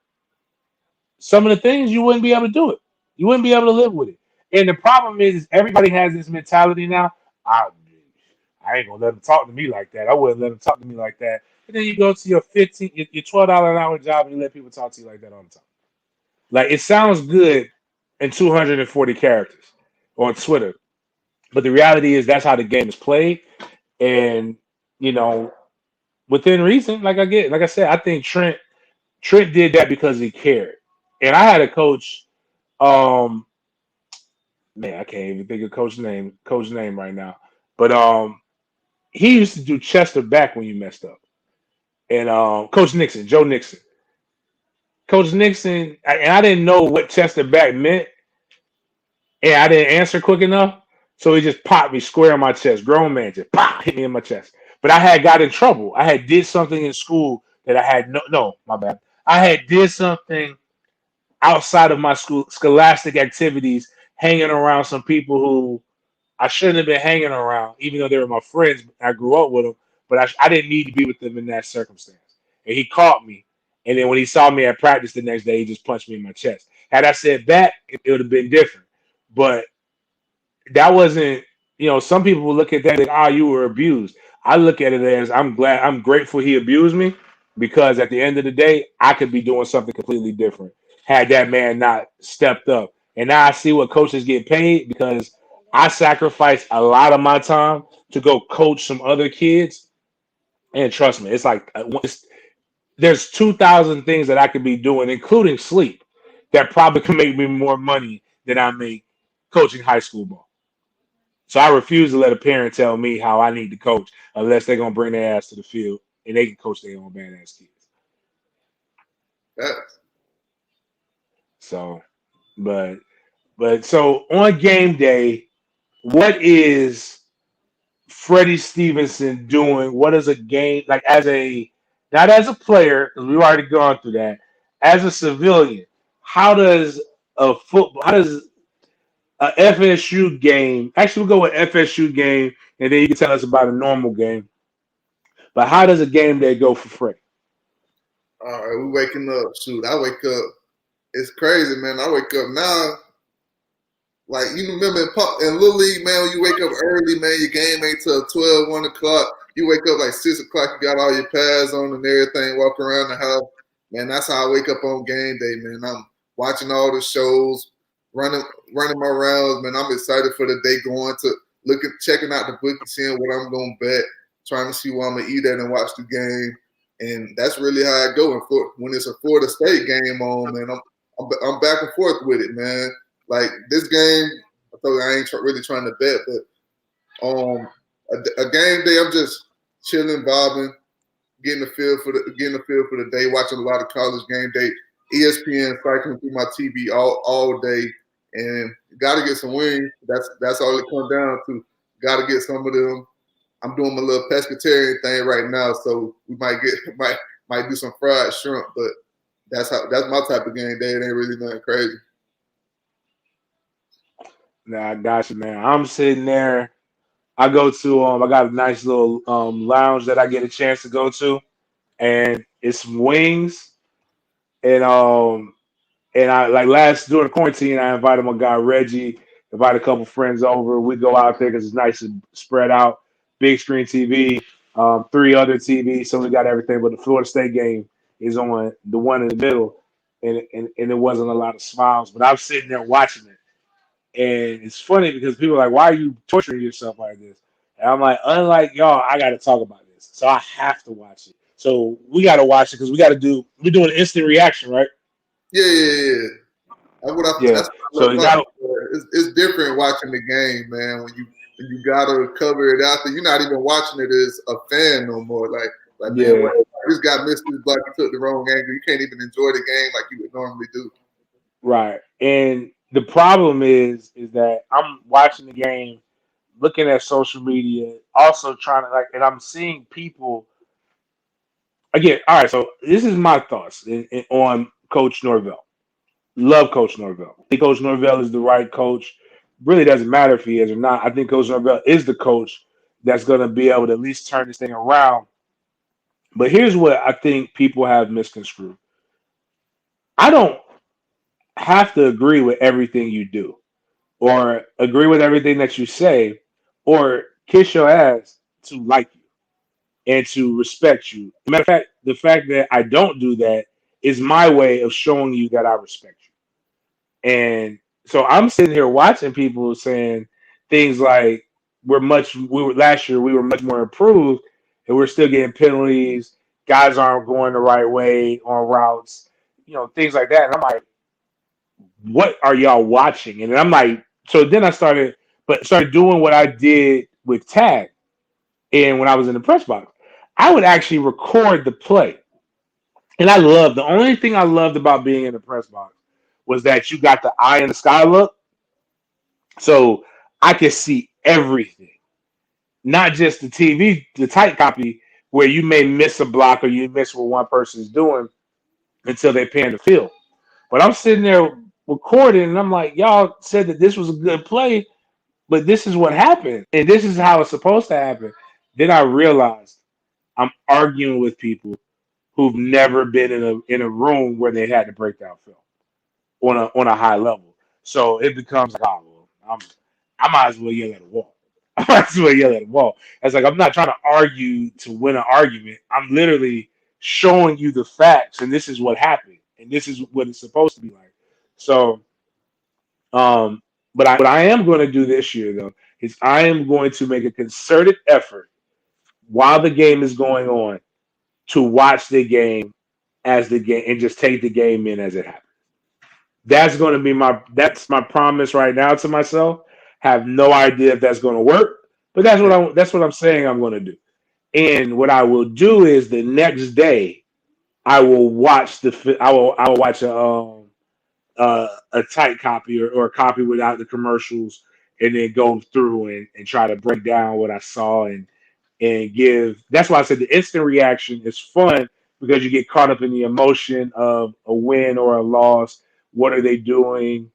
Speaker 1: some of the things, you wouldn't be able to do it. You wouldn't be able to live with it. And the problem is everybody has this mentality now. I, I ain't gonna let them talk to me like that. I wouldn't let them talk to me like that. And then you go to your your $12 an hour job and you let people talk to you like that all the time. Like it sounds good in 240 characters on Twitter, but the reality is that's how the game is played. And you know, within reason, like I said, I think Trent did that because he cared. And I had a coach, um, man, I can't even think of coach name right now. But he used to do Chester back when you messed up. And Coach Nixon, Joe Nixon. Coach Nixon, and I didn't know what Chester back meant, and I didn't answer quick enough. So he just popped me square in my chest. Grown man just pop hit me in my chest. But I had got in trouble. I had did something in school that I had no, my bad. I had did something outside of my scholastic activities, hanging around some people who I shouldn't have been hanging around, even though they were my friends. I grew up with them, but I didn't need to be with them in that circumstance. And he caught me. And then when he saw me at practice the next day, he just punched me in my chest. Had I said that, it would have been different. But that wasn't, some people will look at that like, you were abused. I look at it as I'm grateful he abused me because at the end of the day, I could be doing something completely different had that man not stepped up. And now I see what coaches get paid because I sacrificed a lot of my time to go coach some other kids. And trust me, it's like there's 2,000 things that I could be doing, including sleep, that probably could make me more money than I make coaching high school ball. So I refuse to let a parent tell me how I need to coach unless they're gonna bring their ass to the field and they can coach their own badass kids.
Speaker 2: That's
Speaker 1: So, but so on game day, what is Freddie Stevenson doing? What is a game like as a not as a player because we've already gone through that. As a civilian, how does how does a FSU game? Actually, we'll go with FSU game, and then you can tell us about a normal game. But how does a game day go for Freddie?
Speaker 2: all right. We waking up. Shoot, I wake up. It's crazy, man. I wake up now. Like, you remember in Little League, man, when you wake up early, man, your game ain't till 12, 1 o'clock. You wake up like 6 o'clock, you got all your pads on and everything, walk around the house. Man, that's how I wake up on game day, man. I'm watching all the shows, running my rounds, man. I'm excited for the day, going to checking out the bookie, seeing what I'm going to bet, trying to see what I'm going to eat at and watch the game. And that's really how I go. And when it's a Florida State game on, man, I'm back and forth with it, man. Like this game, I thought I ain't really trying to bet, but a game day, I'm just chilling, vibing, getting the feel for the day, watching a lot of college game day, ESPN cycling through my TV all day, and got to get some wings. That's all it comes down to. Got to get some of them. I'm doing my little pescatarian thing right now, so we might do some fried shrimp, but that's my type of game day. It ain't really nothing crazy.
Speaker 1: Nah, I got you, man. I'm sitting there. I go to I got a nice little lounge that I get a chance to go to, and it's some wings, and I like last during quarantine I invited my guy Reggie, invited a couple friends over. We go out there because it's nice and spread out, big screen TV, three other TVs, so we got everything. But the Florida State game is on the one in the middle, and it wasn't a lot of smiles, but I'm sitting there watching it. And it's funny because people are like, why are you torturing yourself like this? And I'm like, unlike y'all, I got to talk about this. So I have to watch it. So we got to watch it because we're doing instant reaction, right?
Speaker 2: Yeah.
Speaker 1: Yeah.
Speaker 2: That's what I
Speaker 1: So
Speaker 2: love
Speaker 1: you
Speaker 2: about
Speaker 1: got to,
Speaker 2: it. It's different watching the game, man. When you gotta cover it out there, you're not even watching it as a fan no more. Like man,
Speaker 1: yeah,
Speaker 2: this guy missed his block, he took the wrong angle. You can't even enjoy the game like you would normally do.
Speaker 1: right. And the problem is that I'm watching the game, looking at social media, also trying to and I'm seeing people again. All right. So this is my thoughts on Coach Norvell. Love Coach Norvell. I think Coach Norvell is the right coach. Really doesn't matter if he is or not. I think Coach Norvell is the coach that's going to be able to at least turn this thing around. But here's what I think people have misconstrued. I don't have to agree with everything you do or agree with everything that you say or kiss your ass to like you and to respect you. Matter of fact, the fact that I don't do that is my way of showing you that I respect you. And so I'm sitting here watching people saying things like we were last year we were much more improved and we're still getting penalties, guys aren't going the right way on routes, things like that. And I'm like, what are y'all watching? And I'm like, so then I started doing what I did with tag and when I was in the press box. I would actually record the play. And the only thing I loved about being in the press box was that you got the eye in the sky look. So I could see everything, not just the TV, the tight copy where you may miss a block or you miss what one person is doing until they pan the field. But I'm sitting there recording and I'm like, y'all said that this was a good play, but this is what happened. And this is how it's supposed to happen. Then I realized I'm arguing with people who've never been in a room where they had to break down film on a high level. So it becomes like, oh, well, I might as well yell at a wall. I might as well yell at a wall. It's like I'm not trying to argue to win an argument. I'm literally showing you the facts, and this is what happened, and this is what it's supposed to be like. So, um, what I am going to do this year though is I am going to make a concerted effort while the game is going on to watch the game as the game and just take the game in as it happens. That's going to be my promise right now to myself. Have no idea if that's going to work, but that's what I'm saying I'm going to do. And what I will do is the next day I will watch I will watch a tight copy or a copy without the commercials, and then go through and try to break down what I saw and give. That's why I said the instant reaction is fun because you get caught up in the emotion of a win or a loss. What are they doing?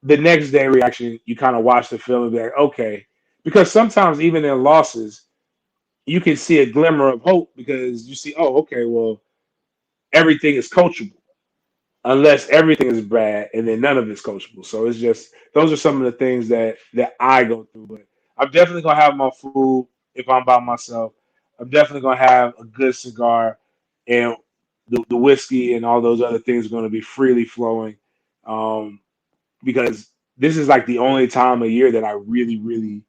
Speaker 1: The next day reaction, you kind of watch the film and be like, okay, because sometimes even in losses, you can see a glimmer of hope because you see, oh, okay, well, everything is coachable unless everything is bad and then none of it's coachable. So it's just those are some of the things that I go through. But I'm definitely gonna have my food if I'm by myself. I'm definitely gonna have a good cigar, and the whiskey and all those other things are gonna be freely flowing, um, because this is like the only time of year that I really really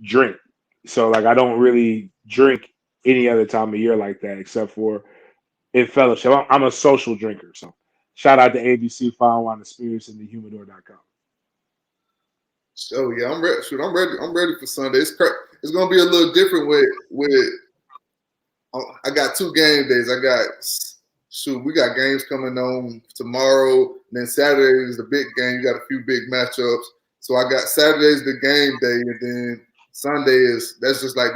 Speaker 1: drink. So like I don't really drink any other time of year like that except for in fellowship. I'm a social drinker, so shout out to ABC Fine Wine Experience and thehumidor.com.
Speaker 2: So yeah, I'm ready. Shoot, I'm ready. I'm ready for Sunday. It's gonna be a little different with. I got 2 game days. We got games coming on tomorrow. And then Saturday is the big game. You got a few big matchups. So I got Saturday's the game day, and then that's just like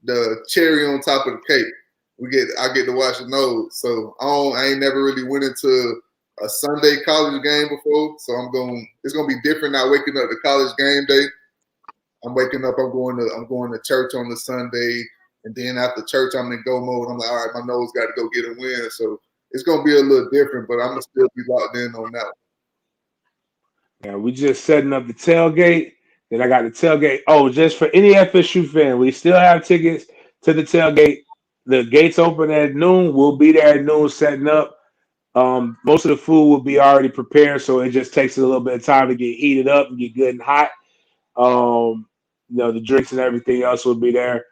Speaker 2: the cherry on top of the cake. I get to watch those. So I ain't never really went into a Sunday college game before. So it's gonna be different now waking up to college game day. I'm waking up, I'm going to church on the Sunday, and then after church I'm in go mode. I'm like, all right, my nose got to go get a win. So it's gonna be a little different, but I'm gonna still be locked in on that.
Speaker 1: Yeah, we just setting up the tailgate. Then I got the tailgate. Oh, just for any FSU fan, we still have tickets to the tailgate. The gates open at noon. We'll be there at noon setting up. Most of the food will be already prepared, so it just takes a little bit of time to get heated up and get good and hot. Um, the drinks and everything else will be there.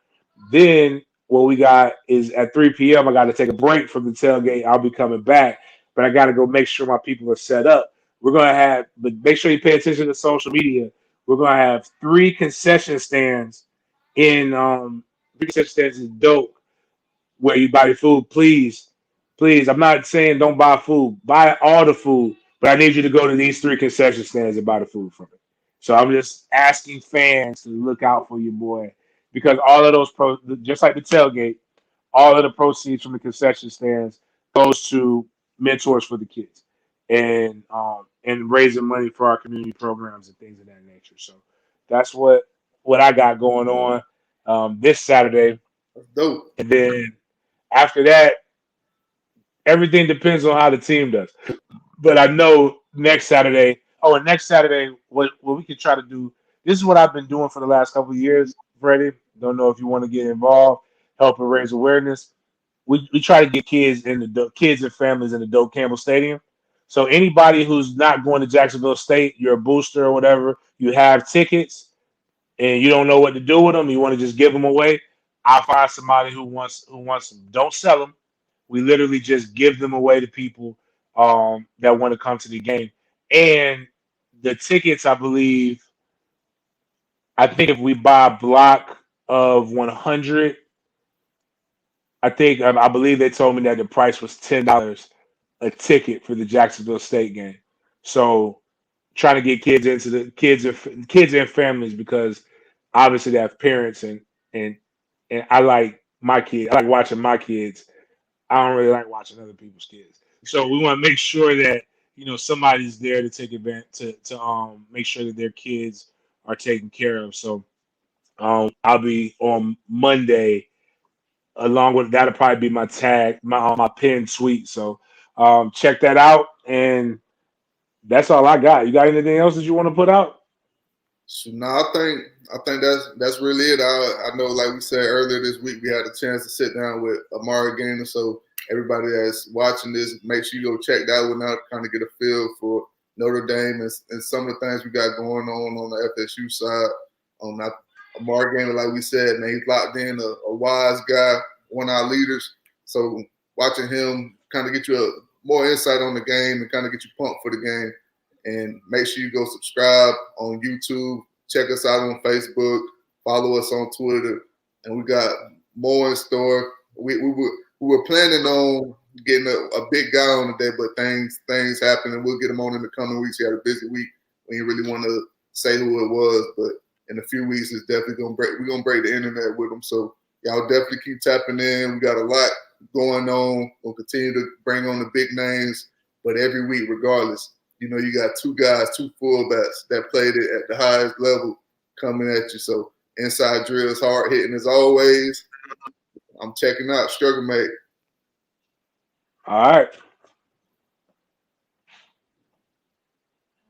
Speaker 1: Then what we got is at 3 p.m. I got to take a break from the tailgate. I'll be coming back, but I got to go make sure my people are set up. But make sure you pay attention to social media. We're gonna have 3 concession stands in 3 concession stands in Doak where you buy your food. Please, please. I'm not saying don't buy food. Buy all the food, but I need you to go to these 3 concession stands and buy the food from it. So I'm just asking fans to look out for your boy because all of just like the tailgate, all of the proceeds from the concession stands goes to mentors for the kids and raising money for our community programs and things of that nature. So that's what I got going on this Saturday,
Speaker 2: That's dope.
Speaker 1: and then after that, everything depends on how the team does. But I know next Saturday. Oh, and next Saturday, what we can try to do. This is what I've been doing for the last couple of years, Freddie. Don't know if you want to get involved, help and raise awareness. We try to get kids and families in the Doak Campbell Stadium. So anybody who's not going to Jacksonville State, you're a booster or whatever, you have tickets and you don't know what to do with them, you want to just give them away. I'll find somebody who wants them. Don't sell them. We literally just give them away to people that want to come to the game. And the tickets, I think if we buy a block of 100, I believe they told me that the price was $10 a ticket for the Jacksonville State game. So trying to get kids into the kids and families because obviously they have parents and and I like my kids. I like watching my kids. I don't really like watching other people's kids. So we want to make sure that somebody's there to take advantage to make sure that their kids are taken care of. So I'll be on Monday along with that'll probably be my tag, my pin tweet. So check that out, and that's all I got. You got anything else that you want to put out?
Speaker 2: So, no, I think that's really it. I know, like we said earlier this week, we had a chance to sit down with Amari Gainer. So everybody that's watching this, make sure you go check that one out, kind of get a feel for Notre Dame and some of the things we got going on the FSU side. Amari Gainer, like we said, man, he's locked in, a wise guy, one of our leaders. So watching him kind of get you more insight on the game and kind of get you pumped for the game. And make sure you go subscribe on YouTube. Check us out on Facebook. Follow us on Twitter. And we got more in store. We were planning on getting a big guy on today, but things happen, and we'll get him on in the coming weeks. He had a busy week. We didn't really want to say who it was, but in a few weeks, it's definitely gonna break. We're gonna break the internet with him. So y'all definitely keep tapping in. We got a lot going on. We'll continue to bring on the big names, but every week, regardless. You know, you got two fullbacks that played it at the highest level coming at you. So inside drills, hard hitting as always. I'm checking out Struggle Mate.
Speaker 1: All right.